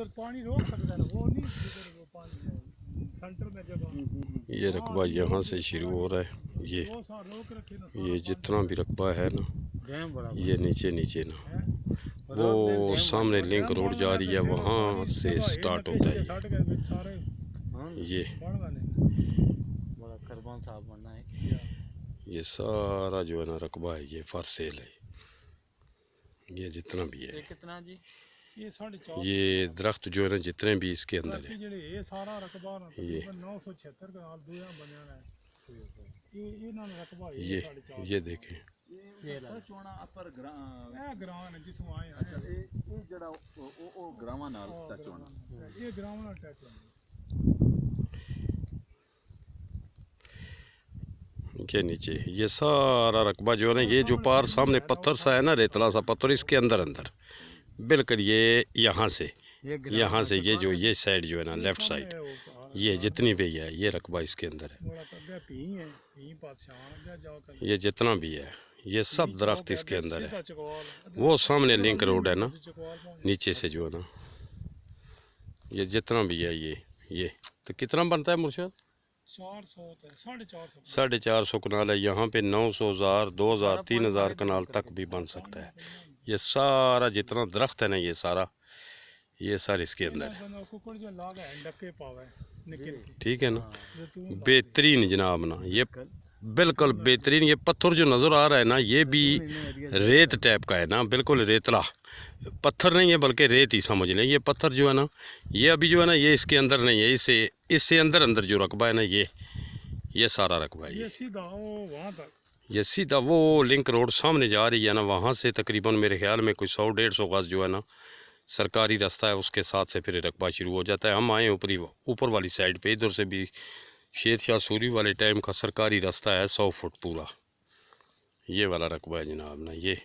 उधर पानी रोक सकता है वो नहीं, जिधर वो पानी है सेंटर में जगह। ये रकबा यहाँ से शुरू हो रहा है। ये जितना भी रकबा है ना, ये नीचे नीचे ना वो सामने लिंक रोड जा रही है, वहाँ से स्टार्ट होता है ये सारा जो है ना रकबा है, ये फॉर सेल है। ये जितना भी है, कितना जी? ये दरख्त जो है ना जितने भी इसके अंदर है, ये सारा रकबा ये 976 कनाल दूया बनया है। ये देखें, चोना अपर ग्रां जिसमें आए अच्छा ये जड़ा ओ ग्रावां नाल टच होना, ये ग्रां नाल टच होना। के नीचे ये सारा रकबा जो है ना, ये जो पार सामने पत्थर सा है ना, रेतला सा पत्थर, इसके अंदर अंदर बिल्कुल ये यहाँ से ये जो ये साइड जो है ना, लेफ्ट साइड, ये जितनी भी है ये रकबा इसके अंदर है। ये जितना भी है ये सब दरख्त इसके अंदर है। वो सामने लिंक रोड है ना, नीचे से जो है ना, ये जितना भी है ये तो कितना बनता है मुर्शिद? 450 कनाल है। यहाँ पे 900,000 2,000 3,000 कनाल तक भी बन सकता है। ये सारा जितना दरख्त है ना, ये सारा इसके अंदर है। ठीक है ना, बेहतरीन जनाब ना, ये बिल्कुल बेहतरीन। ये पत्थर जो नज़र आ रहा है ना, ये भी रेत टाइप का है ना, बिल्कुल रेतला पत्थर नहीं है बल्कि रेत ही समझ लें। ये पत्थर जो है ना, ये अभी जो है ना, ये इसके अंदर नहीं है, इससे अंदर जो रकबा है ना, ये सारा रकबा है। ये सीधा वो लिंक रोड सामने जा रही है ना, वहाँ से तकरीबन मेरे ख्याल में कोई 100-150 गज जो है ना सरकारी रास्ता है, उसके साथ से फिर रकबा शुरू हो जाता है। हम आए ऊपर वाली साइड पे, इधर से भी शेर शाह सूरी वाले टाइम का सरकारी रास्ता है 100 फुट पूरा। ये वाला रकबा है जनाब ना, ये